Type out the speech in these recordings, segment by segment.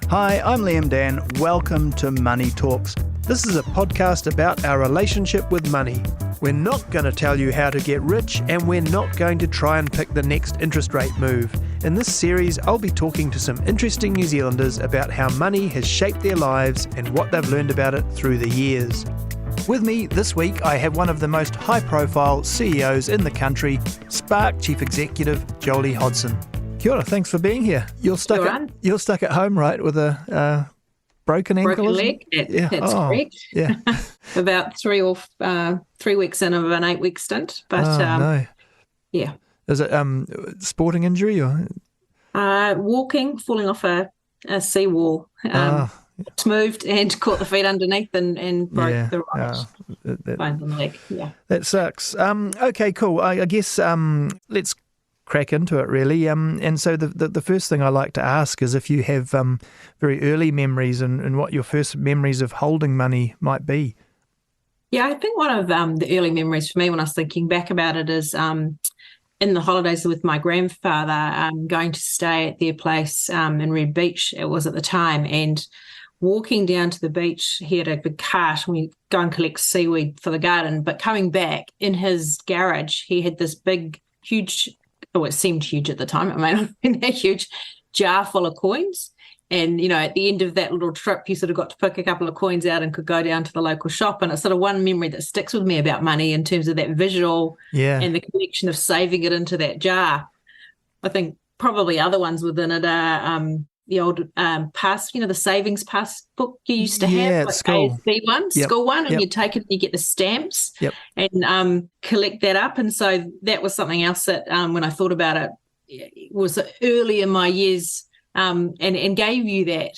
Hi, I'm Liam Dann. Welcome to Money Talks. This is a podcast about our relationship with money. We're not going to tell you how to get rich, and we're not going to try and pick the next interest rate move. In this series, I'll be talking to some interesting New Zealanders about how money has shaped their lives and what they've learned about it through the years. With me this week, I have one of the most high-profile CEOs in the country, Spark Chief Executive Jolie Hodson. Kia ora, thanks for being here. You're stuck at home, right, with a broken ankle? Broken leg, that's correct. Yeah. About 3 weeks in of an 8-week stint. But no. Yeah. Is it sporting injury or? Walking, falling off a seawall. Moved and caught the feet underneath and broke the right bone in the leg. Yeah. That sucks. Okay, cool. I guess let's crack into it really. And so the first thing I like to ask is if you have very early memories and what your first memories of holding money might be. Yeah, I think one of the early memories for me when I was thinking back about it is in the holidays with my grandfather, going to stay at their place in Red Beach, it was at the time, and walking down to the beach, he had a big cart and we go and collect seaweed for the garden. But coming back in his garage, he had this big, huge, it seemed huge at the time, it may not have been that huge, jar full of coins. And, you know, at the end of that little trip, you sort of got to pick a couple of coins out and could go down to the local shop. And it's sort of one memory that sticks with me about money in terms of that visual and the connection of saving it into that jar. I think probably other ones within it are the old pass, the savings pass book you used to have, like school. ASB one, school one, and you take it and you get the stamps and collect that up. And so that was something else that when I thought about it was early in my years and gave you that,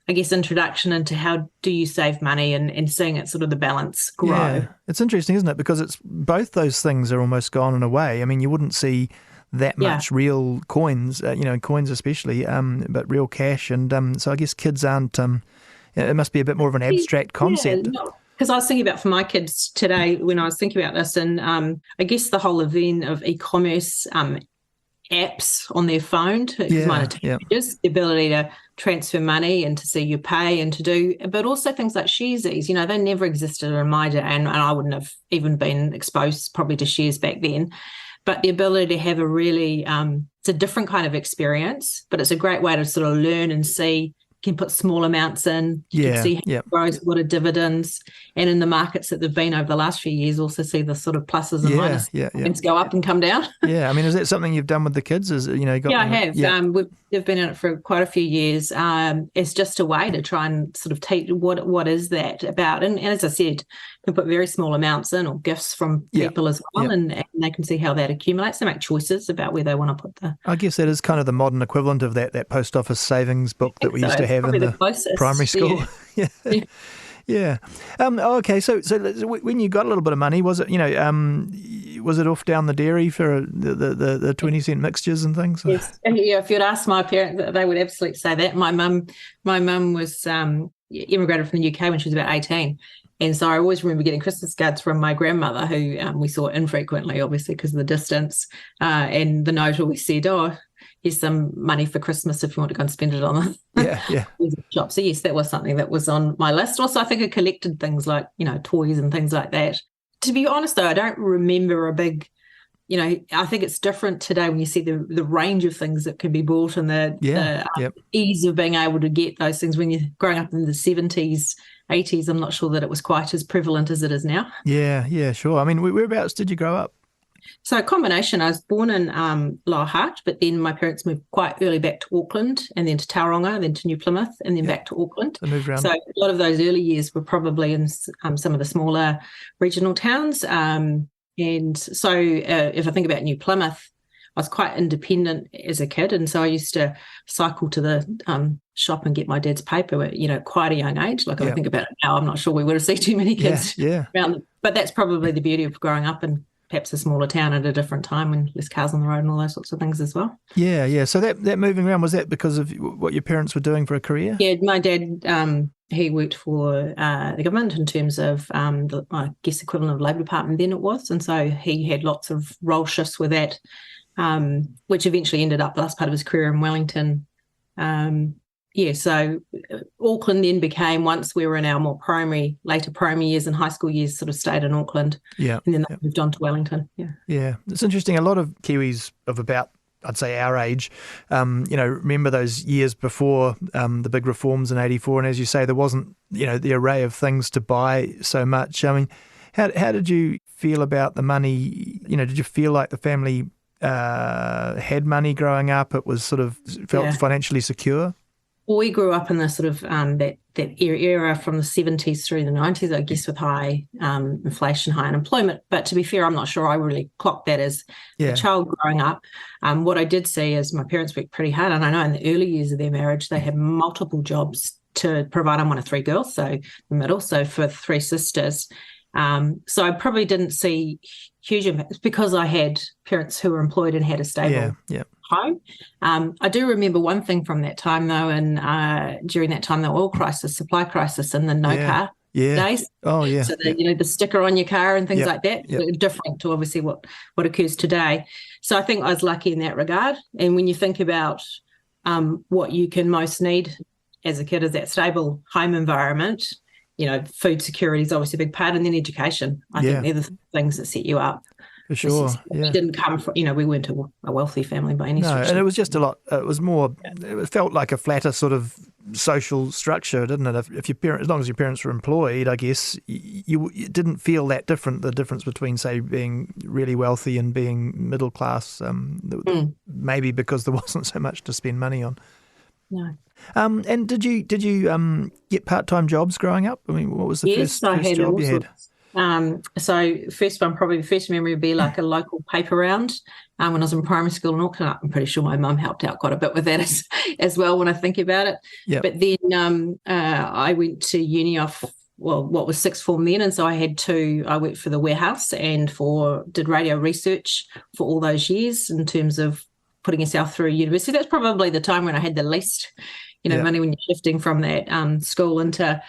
I guess, introduction into how do you save money and seeing it sort of the balance grow. Yeah, it's interesting, isn't it? Because it's both those things are almost gone in a way. I mean, you wouldn't see that much real coins, coins especially, but real cash. And so I guess kids aren't, it must be a bit more of an abstract concept. Because I was thinking about for my kids today when I was thinking about this, and I guess the whole event of e-commerce apps on their phone, because mine are teenagers, the ability to transfer money and to see your pay and to do, but also things like Sharesies, they never existed in my day, and I wouldn't have even been exposed probably to shares back then. But the ability to have a really, it's a different kind of experience, but it's a great way to sort of learn and see. You can put small amounts in, you can see how it grows, what are dividends, and in the markets that they've been over the last few years, also see the sort of pluses and minuses. Things go up and come down. Yeah, I mean, is that something you've done with the kids? I have. They've been in it for quite a few years. It's just a way to try and sort of teach what is that about. And as I said, you can put very small amounts in or gifts from people as well, and they can see how that accumulates. They make choices about where they want to put the... I guess that is kind of the modern equivalent of that post office savings book that we used to have in the primary school. Yeah. Okay. So when you got a little bit of money, was it was it off down the dairy for the 20-cent mixtures and things? Yes. Yeah. If you'd asked my parents, they would absolutely say that. My mum was immigrated from the UK when she was about 18. And so I always remember getting Christmas cards from my grandmother, who we saw infrequently, obviously, because of the distance. And the note always said, here's some money for Christmas if you want to go and spend it on the shop. So, yes, that was something that was on my list. Also, I think I collected things like, toys and things like that. To be honest, though, I don't remember a big, I think it's different today when you see the range of things that can be bought and the ease of being able to get those things. When you're growing up in the 70s, 80s, I'm not sure that it was quite as prevalent as it is now. Yeah, sure. I mean, whereabouts did you grow up? So a combination. I was born in Lower Hutt, but then my parents moved quite early back to Auckland and then to Tauranga, then to New Plymouth and then back to Auckland. They moved around. So a lot of those early years were probably in some of the smaller regional towns. And so if I think about New Plymouth, I was quite independent as a kid, and so I used to cycle to the shop and get my dad's paper at, quite a young age. Like, I think about it now, I'm not sure we would have seen too many kids around. But that's probably the beauty of growing up in perhaps a smaller town at a different time when less cars on the road and all those sorts of things as well. Yeah. So that moving around, was that because of what your parents were doing for a career? Yeah, my dad, he worked for the government in terms of, I guess, equivalent of Labour Department then it was. And so he had lots of role shifts with that, which eventually ended up the last part of his career in Wellington So Auckland then became, once we were in our more later primary years and high school years, sort of stayed in Auckland. Yeah. And then they moved on to Wellington. Yeah. Yeah. It's interesting. A lot of Kiwis of about, I'd say, our age, remember those years before the big reforms in '84. And as you say, there wasn't, the array of things to buy so much. I mean, how did you feel about the money? Did you feel like the family had money growing up? It was sort of felt financially secure? Well, we grew up in the sort of that era from the 70s through the 90s, I guess, with high inflation, high unemployment. But to be fair, I'm not sure I really clocked that as a child growing up. What I did see is my parents worked pretty hard. And I know in the early years of their marriage, they had multiple jobs to provide. I'm one of three girls, so the middle, so for three sisters. So I probably didn't see huge impacts because I had parents who were employed and had a stable home. I do remember one thing from that time, though, and during that time, the oil crisis, supply crisis, and the car days. Oh, yeah. So the sticker on your car and things like that, different to obviously what occurs today. So I think I was lucky in that regard. And when you think about what you can most need as a kid is that stable home environment, food security is obviously a big part, and then education. I think they're the things that set you up. For sure. We didn't come from, we weren't a wealthy family by any stretch. No, and it was just a lot, it was more, it felt like a flatter sort of social structure, didn't it? If your parents, as long as your parents were employed, I guess, you didn't feel that different, the difference between, say, being really wealthy and being middle class, maybe because there wasn't so much to spend money on. No. And did you get part-time jobs growing up? I mean, what was the first job you had? So the first memory would be like a local paper round when I was in primary school in Auckland. I'm pretty sure my mum helped out quite a bit with that as well when I think about it. Yep. But then I went to uni off, what was sixth form then, and so I worked for the warehouse and did radio research for all those years in terms of putting yourself through university. That's probably the time when I had the least, money when you're shifting from that school into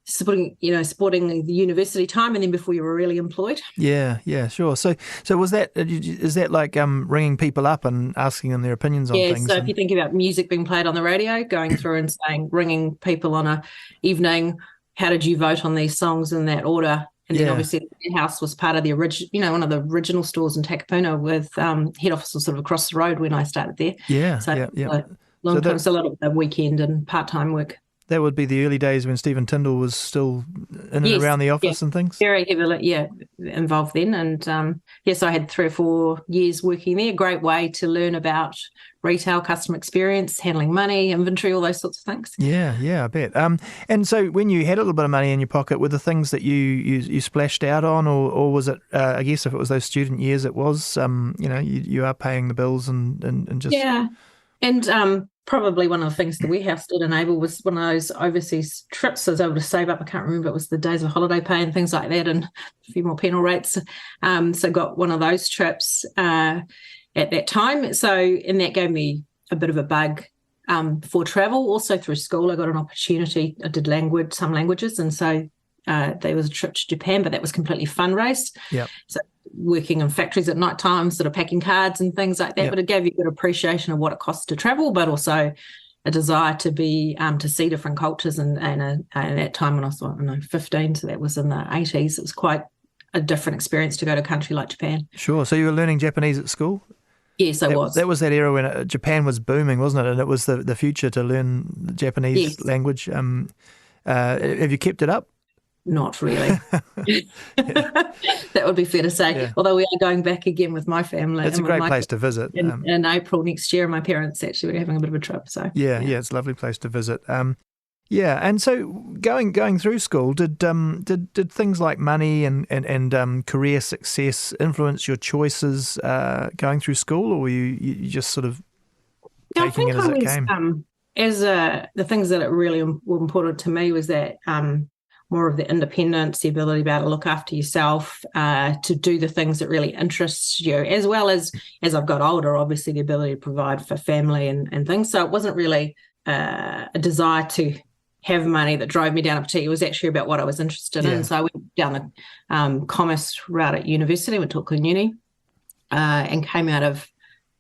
supporting the university time, and then before you were really employed. Yeah, sure. So is that like ringing people up and asking them their opinions on things? Yeah, so if you think about music being played on the radio, going through and ringing people on a evening, how did you vote on these songs in that order? And then obviously the house was part of the original, one of the original stores in Takapuna with head office was sort of across the road when I started there. Yeah, so long time, so a lot of the weekend and part-time work. That would be the early days when Stephen Tyndall was still in and around the office and things? Very heavily, involved then. And, so I had 3 or 4 years working there. Great way to learn about retail, customer experience, handling money, inventory, all those sorts of things. Yeah, I bet. And so when you had a little bit of money in your pocket, were the things that you splashed out on, or was it, I guess if it was those student years, it was, you are paying the bills and just... Yeah, and... probably one of the things the warehouse did enable was one of those overseas trips. I was able to save up. I can't remember. It was the days of holiday pay and things like that, and a few more penal rates. So got one of those trips at that time. And that gave me a bit of a bug for travel. Also through school, I got an opportunity. I did some languages, and so there was a trip to Japan, but that was completely fundraised. Yeah. So working in factories at night time, sort of packing cards and things like that. Yep. But it gave you a good appreciation of what it costs to travel, but also a desire to be to see different cultures. And at that time when I was 15, so that was in the 80s, it was quite a different experience to go to a country like Japan. Sure. So you were learning Japanese at school? Yes, I was. That was that era when Japan was booming, wasn't it? And it was the future to learn the Japanese language. Have you kept it up? Not really. That would be fair to say. Yeah. Although we are going back again with my family. It's a great place to visit. In April next year, my parents actually were having a bit of a trip. So yeah, it's a lovely place to visit. And so going through school, did things like money and career success influence your choices going through school, or were you just sort of taking it as it came? The things that really were important to me was that more of the independence, the ability to be able to look after yourself, to do the things that really interest you, as well as I've got older, obviously the ability to provide for family and things. So it wasn't really a desire to have money that drove me down a particular. It was actually about what I was interested in. So I went down the commerce route at university, went to Auckland Uni, and came out of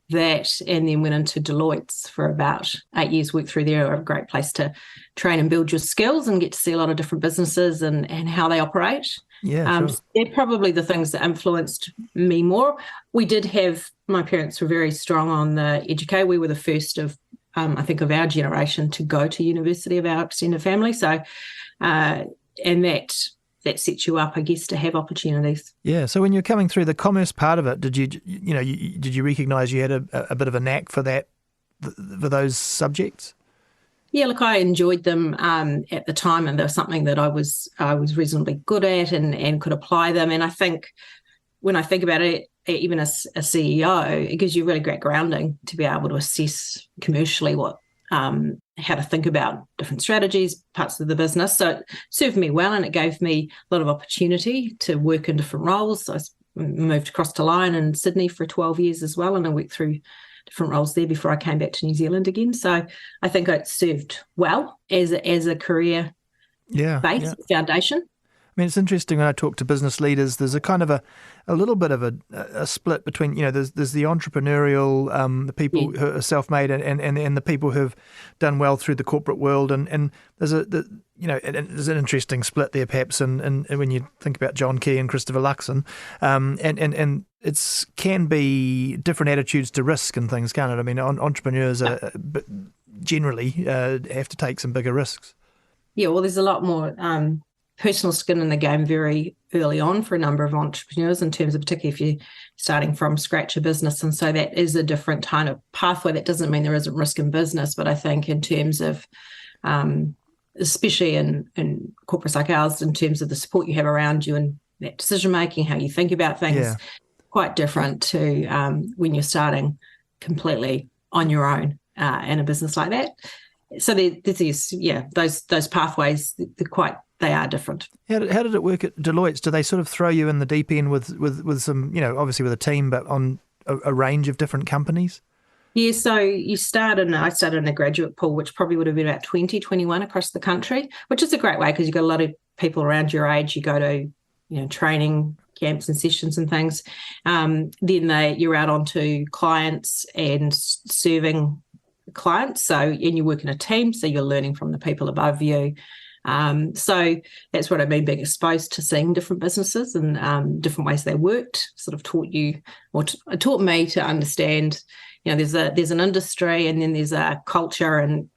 that, and then went into Deloitte's for about 8 years, worked through there. A great place to train and build your skills and get to see a lot of different businesses and how they operate. Yeah, sure. So they're probably the things that influenced me more. We did have, my parents were very strong on the educate. We were the first of, I think, of our generation to go to university of our extended family. So, and that sets you up, I guess, to have opportunities. Yeah. So when you're coming through the commerce part of it, did you recognise you had a bit of a knack for that, for those subjects? Yeah, look, I enjoyed them at the time, and they were something that I was reasonably good at and could apply them. And I think when I think about it, even as a CEO, it gives you really great grounding to be able to assess commercially what how to think about different strategies, parts of the business. So it served me well, and it gave me a lot of opportunity to work in different roles. I moved across to Lion in Sydney for 12 years as well, and I worked through different roles there before I came back to New Zealand again. So I think it served well as a career base foundation. I mean, it's interesting when I talk to business leaders, there's a kind of a little bit of a split between, there's the entrepreneurial, the people who are self-made and the people who've done well through the corporate world. And there's there's an interesting split there perhaps. And when you think about John Key and Christopher Luxon, and it's can be different attitudes to risk and things, can't it? I mean, entrepreneurs generally have to take some bigger risks. Yeah, well, there's a lot more personal skin in the game very early on for a number of entrepreneurs in terms of particularly if you're starting from scratch a business. And so that is a different kind of pathway. That doesn't mean there isn't risk in business, but I think in terms of, especially in corporates like ours, in terms of the support you have around you and that decision-making, how you think about things, quite different to when you're starting completely on your own in a business like that. So those pathways, they are different. How did it work at Deloitte's? Do they sort of throw you in the deep end with some, obviously with a team, but on a range of different companies? Yeah, so I started in a graduate pool, which probably would have been about 20, 21 across the country, which is a great way because you've got a lot of people around your age. You go to, training camps and sessions and things. Then you're out onto clients and serving clients. And you work in a team, so you're learning from the people above you. So that's what I mean, being exposed to seeing different businesses and different ways they worked, sort of taught me to understand, there's an industry and then there's a culture, and,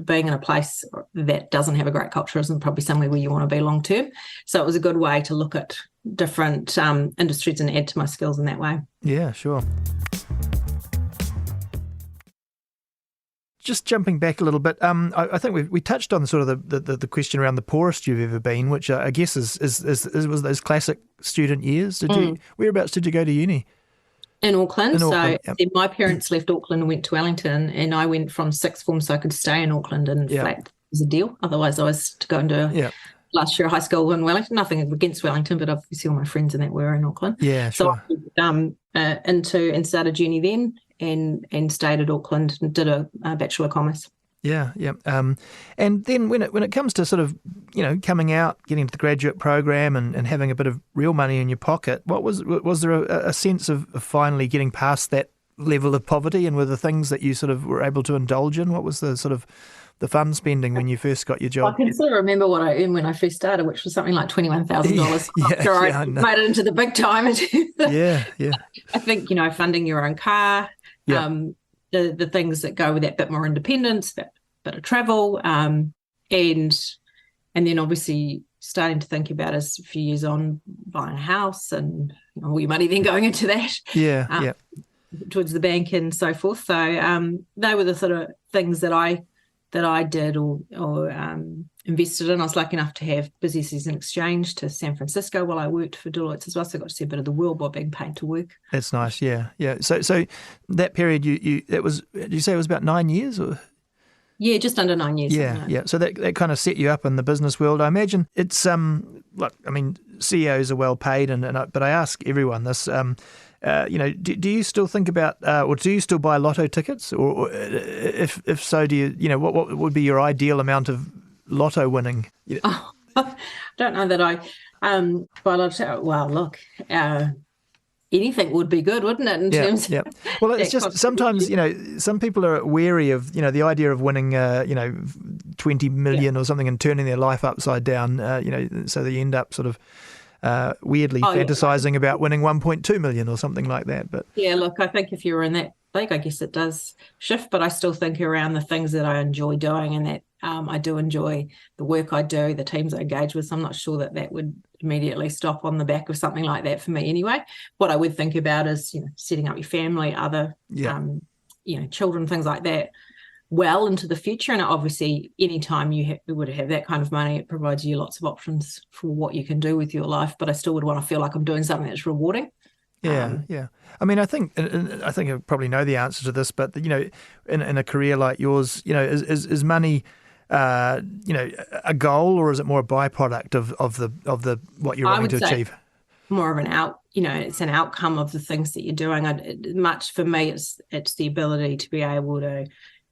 being in a place that doesn't have a great culture isn't probably somewhere where you want to be long term. So it was a good way to look at different industries and add to my skills in that way. Yeah, sure. Just jumping back a little bit, I think we touched on sort of the question around the poorest you've ever been, which I guess was those classic student years. Whereabouts did you go to uni? In Auckland. My parents left Auckland and went to Wellington, and I went from sixth form so I could stay in Auckland, and flat was a deal. Otherwise, I was to go into last year of high school in Wellington. Nothing against Wellington, but obviously all my friends in that were in Auckland. Yeah, sure. So I went and started uni then. And stayed at Auckland and did a Bachelor of Commerce. Yeah. And then when it comes to sort of, coming out, getting to the graduate program and having a bit of real money in your pocket, was there a sense of finally getting past that level of poverty, and were the things that you sort of were able to indulge in? What was the sort of the fun spending when you first got your job? I can still remember what I earned when I first started, which was something like $21,000 after I made it into the big time. Yeah. I think, funding your own car, the things that go with that, bit more independence, that bit of travel, and then obviously starting to think about as a few years on buying a house and all your money then going into that. Towards the bank and so forth. So they were the sort of things that I did or invested in. I was lucky enough to have business as exchange to San Francisco while I worked for Deloitte as well. So I got to see a bit of the world while being paid to work. That's nice, yeah. So that period, did you say it was about 9 years? Or? Yeah, just under 9 years. Yeah. So that kind of set you up in the business world. I imagine it's CEOs are well paid, but I ask everyone this. Do you still think about, or do you still buy lotto tickets? Or if so, do you, what would be your ideal amount of lotto winning? I don't know that I buy lotto. Well, look, Yeah. anything would be good, wouldn't it? In Yeah, terms yeah. of Well, it's that just sometimes, some people are wary of, the idea of winning, 20 yeah. million or something and turning their life upside down, so they end up sort of weirdly Oh, yeah. fantasizing about winning 1.2 million or something like that. But Yeah, look, I think if you're in that league, I guess it does shift, but I still think around the things that I enjoy doing, and that I do enjoy the work I do, the teams I engage with. So I'm not sure that that would immediately stop on the back of something like that for me anyway. What I would think about is, setting up your family, other, yeah, children, things like that, well into the future. And obviously, anytime you would have that kind of money, it provides you lots of options for what you can do with your life. But I still would want to feel like I'm doing something that's rewarding. yeah, yeah. I mean, I think I probably know the answer to this, but in a career like yours, is money, a goal, or is it more a byproduct of the what you're I wanting would to say achieve? more of it's an outcome of the things that you're doing. Much for me, it's the ability to be able to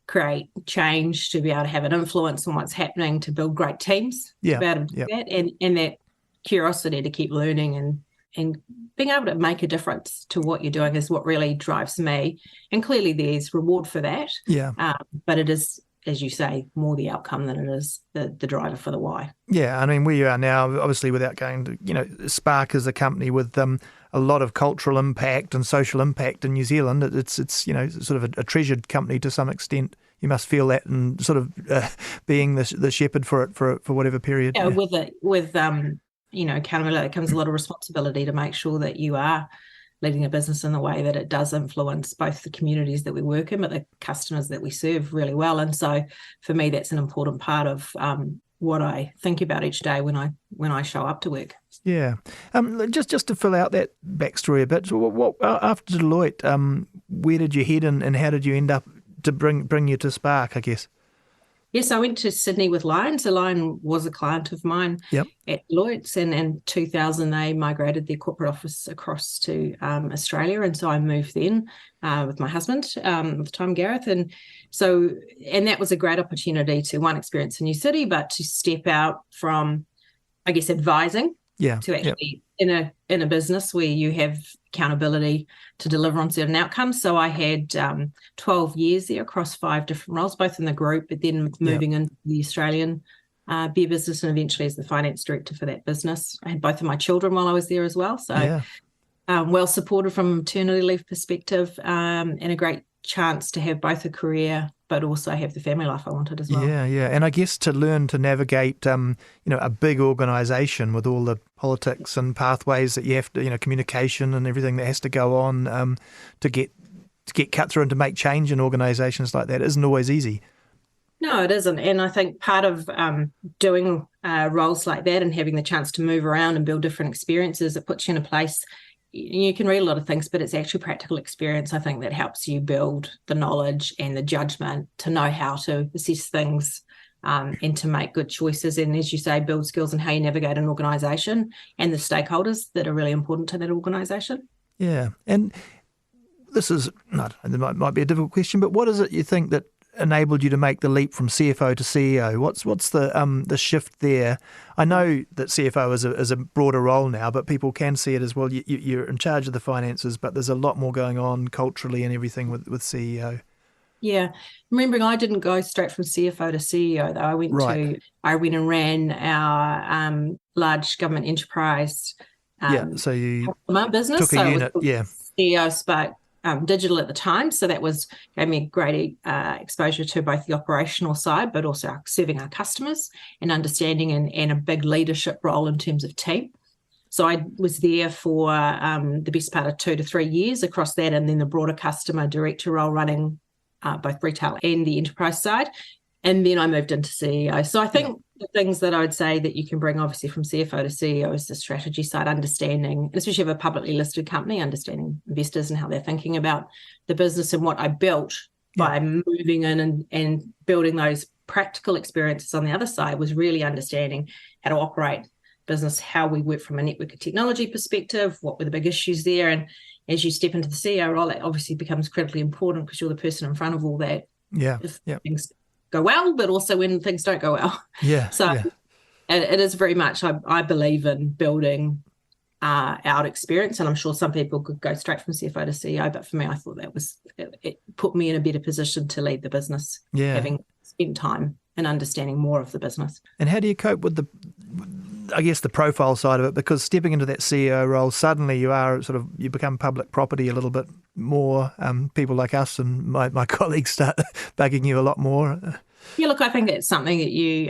create change, to be able to have an influence on what's happening, to build great teams, to Yeah, be able to do yeah, that, and that curiosity to keep learning and being able to make a difference to what you're doing is what really drives me. And clearly there's reward for that. yeah. But it is, as you say, more the outcome than it is the driver for the why. Yeah, I mean, we are now, obviously, without going to, Spark is a company with a lot of cultural impact and social impact in New Zealand. It's sort of a treasured company to some extent. You must feel that, and sort of being the shepherd for it for whatever period. Yeah, with accountability comes a lot of responsibility to make sure that you are leading a business in the way that it does influence both the communities that we work in, but the customers that we serve really well. And so for me, that's an important part of what I think about each day when I show up to work. Yeah. Just to fill out that backstory a bit, so what after Deloitte, where did you head, and how did you end up to bring you to Spark, I guess? Yes, I went to Sydney with Lion. So Lion was a client of mine Yep. at Deloitte's, and in 2000 they migrated their corporate office across to Australia, and so I moved then with my husband at the time, Gareth, and that was a great opportunity to experience a new city, but to step out from, I guess, advising to actually in a business where you have accountability to deliver on certain outcomes. So I had 12 years there across 5 different roles, both in the group, but then moving into the Australian beer business, and eventually as the finance director for that business. I had both of my children while I was there as well. So well supported from a maternity leave perspective, and a great chance to have both a career but also have the family life I wanted as well. Yeah, yeah. And I guess to learn to navigate, a big organisation with all the politics and pathways that you have to, communication and everything that has to go on to get cut through and to make change in organisations like that isn't always easy. No, it isn't. And I think part of doing roles like that and having the chance to move around and build different experiences, it puts you in a place. You can read a lot of things, but it's actually practical experience, I think, that helps you build the knowledge and the judgment to know how to assess things and to make good choices. And as you say, build skills in how you navigate an organisation and the stakeholders that are really important to that organisation. Yeah. And this is, it might be a difficult question, but what is it you think that enabled you to make the leap from CFO to CEO? What's the shift there? I know that CFO is a broader role now, but people can see it as well. You're in charge of the finances, but there's a lot more going on culturally and everything with CEO. Yeah, remembering I didn't go straight from CFO to CEO though. I went and ran our large government enterprise. So you my business took a unit. CEO Spark Digital at the time, so that gave me great exposure to both the operational side, but also serving our customers and understanding and a big leadership role in terms of team. So I was there for the best part of 2 to 3 years across that, and then the broader customer director role running both retail and the enterprise side. And then I moved into CEO. So I think the things that I would say that you can bring obviously from CFO to CEO is the strategy side, understanding, especially of a publicly listed company, understanding investors and how they're thinking about the business. And what I built by moving in and building those practical experiences on the other side was really understanding how to operate business, how we work from a network of technology perspective, what were the big issues there. And as you step into the CEO role, that obviously becomes critically important because you're the person in front of all that. Things go well, but also when things don't go well. It is very much, I believe in building out experience. And I'm sure some people could go straight from CFO to CEO, but for me, I thought it put me in a better position to lead the business, having spent time and understanding more of the business. And how do you cope with the profile side of it? Because stepping into that CEO role, suddenly you become public property a little bit more. People like us and my colleagues start bugging you a lot more. Yeah, look, I think it's something that you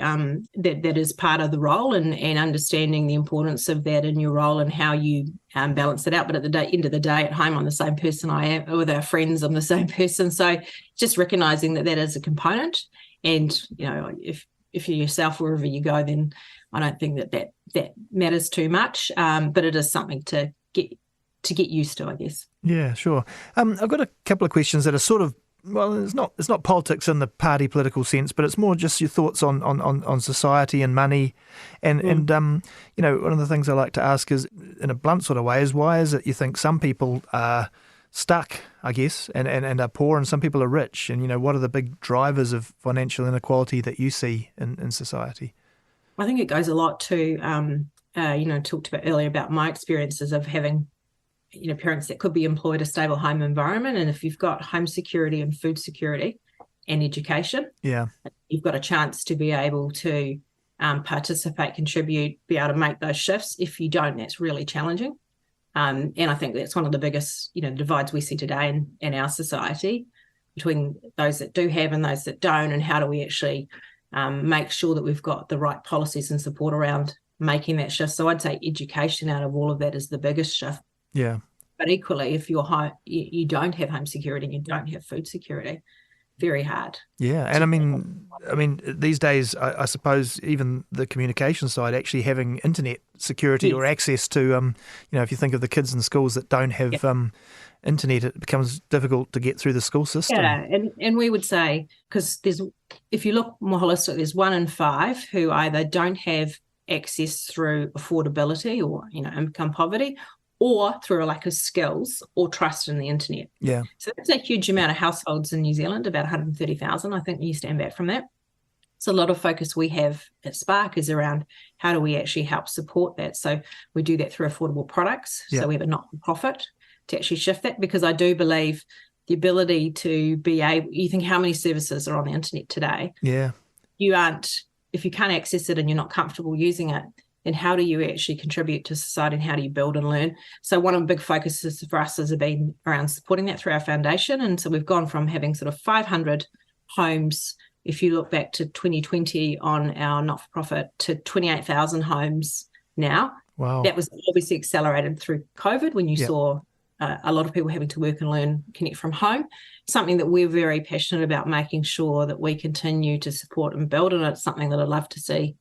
that is part of the role, and understanding the importance of that in your role and how you balance it out. But at the end of the day, at home, I'm the same person I am. With our friends, I'm the same person. So just recognising that is a component. And, if you're yourself wherever you go, then I don't think that matters too much. But it is something to get used to, I guess. Yeah, sure. I've got a couple of questions that are sort of, well, it's not politics in the party political sense, but it's more just your thoughts on society and money. And one of the things I like to ask is, in a blunt sort of way, is why is it you think some people are stuck, I guess, and are poor, and some people are rich? And, what are the big drivers of financial inequality that you see in society? I think it goes a lot to, talked about earlier about my experiences of having parents that could be employed, a stable home environment. And if you've got home security and food security and education, you've got a chance to be able to participate, contribute, be able to make those shifts. If you don't, that's really challenging. And I think that's one of the biggest, divides we see today in our society between those that do have and those that don't, and how do we actually make sure that we've got the right policies and support around making that shift. So I'd say education out of all of that is the biggest shift. Yeah. But equally, if you don't have home security and you don't have food security, very hard. Yeah, and I mean, these days, I suppose even the communication side, actually having internet security or access to, if you think of the kids in schools that don't have internet, it becomes difficult to get through the school system. Yeah, and we would say, because if you look more holistic, there's 1 in 5 who either don't have access through affordability or income poverty, or through a lack of skills or trust in the internet. Yeah. So that's a huge amount of households in New Zealand, about 130,000. I think you stand back from that. So a lot of focus we have at Spark is around how do we actually help support that. So we do that through affordable products. So we have a not-for-profit to actually shift that, because I do believe the ability to be able, you think how many services are on the internet today? Yeah. If you can't access it and you're not comfortable using it, then how do you actually contribute to society, and how do you build and learn? So one of the big focuses for us has been around supporting that through our foundation. And so we've gone from having sort of 500 homes, if you look back to 2020 on our not-for-profit, to 28,000 homes now. Wow. That was obviously accelerated through COVID, when you saw a lot of people having to work and learn, connect from home. Something that we're very passionate about, making sure that we continue to support and build, and it's something that I'd love to see.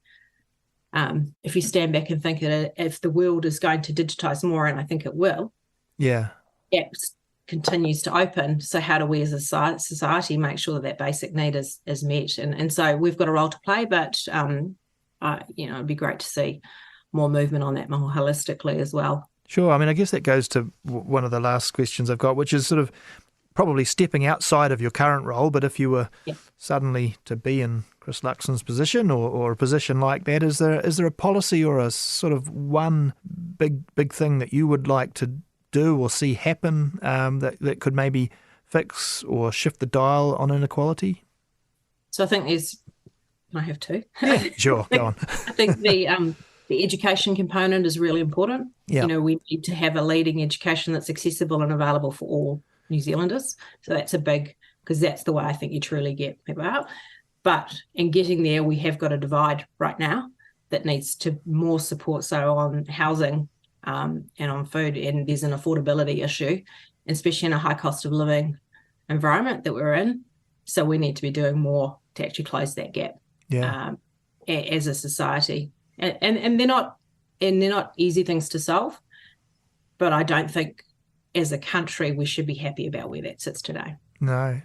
If you stand back and think that if the world is going to digitise more, and I think it will, apps continues to open. So how do we as a society make sure that basic need is met? And so we've got a role to play, but it'd be great to see more movement on that more holistically as well. Sure. I mean, I guess that goes to one of the last questions I've got, which is sort of probably stepping outside of your current role. But if you were suddenly to be in Chris Luxon's position or a position like that, is there a policy or a sort of one big thing that you would like to do or see happen that could maybe fix or shift the dial on inequality? So I think can I have two? Yeah, sure. Go on. I think the education component is really important. Yeah. We need to have a leading education that's accessible and available for all New Zealanders. So that's because that's the way I think you truly get people out. But in getting there, we have got a divide right now that needs to more support. So on housing and on food, and there's an affordability issue, especially in a high cost of living environment that we're in. So we need to be doing more to actually close that gap as a society. And they're not easy things to solve, but I don't think as a country we should be happy about where that sits today. No.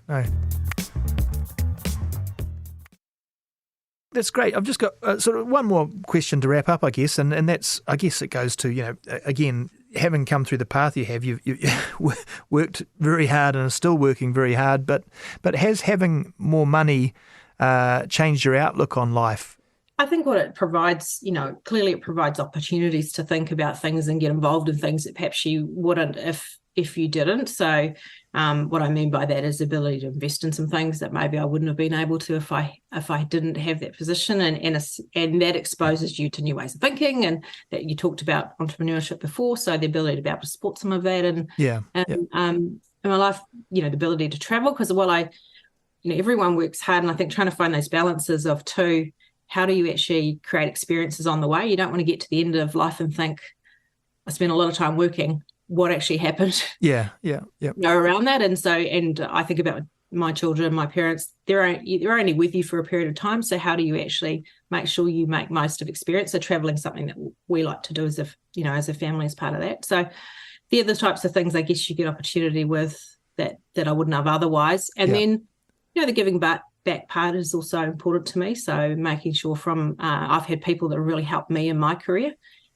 That's great. I've just got sort of one more question to wrap up, I guess, and that's, I guess it goes to, again, having come through the path you have, you've worked very hard and are still working very hard, but has having more money changed your outlook on life? I think what it provides, clearly it provides opportunities to think about things and get involved in things that perhaps you wouldn't if you didn't. So what I mean by that is the ability to invest in some things that maybe I wouldn't have been able to if I didn't have that position, and that exposes you to new ways of thinking, and that you talked about entrepreneurship before. So the ability to be able to support some of that, and in my life, the ability to travel, because everyone works hard, and I think trying to find those balances of two. How do you actually create experiences on the way? You don't want to get to the end of life and think, I spent a lot of time working. What actually happened? Yeah. Around that. And I think about my children, my parents, they're only with you for a period of time. So how do you actually make sure you make most of experience? So traveling, something that we like to do as a family, as part of that. So they're the types of things I guess you get opportunity with that I wouldn't have otherwise. And then, the giving back part is also important to me. So making sure I've had people that really helped me in my career.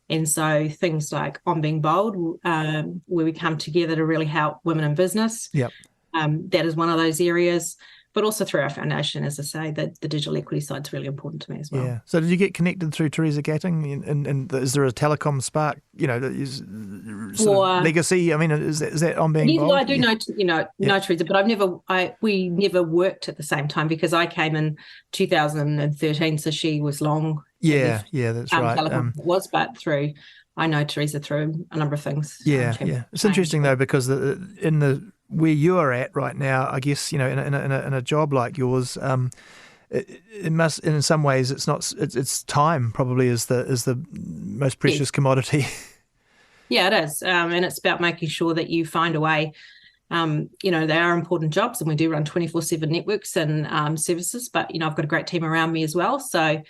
And so things like On Being Bold, where we come together to really help women in business. Yep. That is one of those areas. But also through our foundation, as I say, the digital equity side is really important to me as well. Yeah. So did you get connected through Teresa Gatting? And is there a telecom spark, legacy? I mean, is that On Being Bold? Well, I do know Teresa, but we never worked at the same time, because I came in 2013, so she was long. Yeah, that's right. But I know Teresa through a number of things. Yeah. It's interesting though, because where you're at right now, I guess, in a job like yours, it must, in some ways, it's time probably is the most precious commodity. Yeah, it is, and it's about making sure that you find a way. They are important jobs, and we do run 24/7 networks and services. But I've got a great team around me as well. So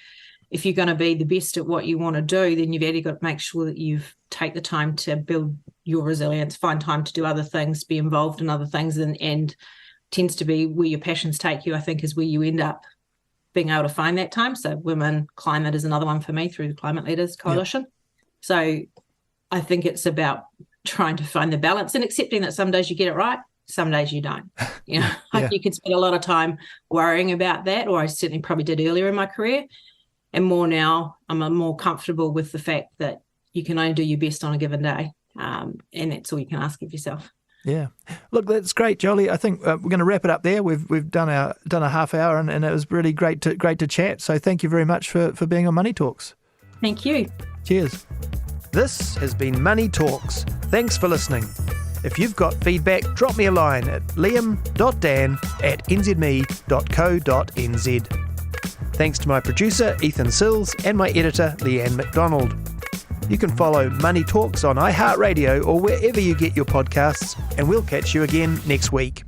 if you're going to be the best at what you want to do, then you've really got to make sure that you take the time to build your resilience, find time to do other things, be involved in other things, and tends to be where your passions take you, I think, is where you end up being able to find that time. So women, climate is another one for me through the Climate Leaders Coalition. Yep. So I think it's about trying to find the balance and accepting that some days you get it right, some days you don't. You can spend a lot of time worrying about that, or I certainly probably did earlier in my career. And more now, I'm more comfortable with the fact that you can only do your best on a given day, and that's all you can ask of yourself. Yeah, look, that's great, Jolie. I think we're going to wrap it up there. We've done a half hour, and it was really great to chat. So thank you very much for being on Money Talks. Thank you. Cheers. This has been Money Talks. Thanks for listening. If you've got feedback, drop me a line at liam.dan@nzme.co.nz. Thanks to my producer, Ethan Sills, and my editor, Leanne McDonald. You can follow Money Talks on iHeartRadio or wherever you get your podcasts, and we'll catch you again next week.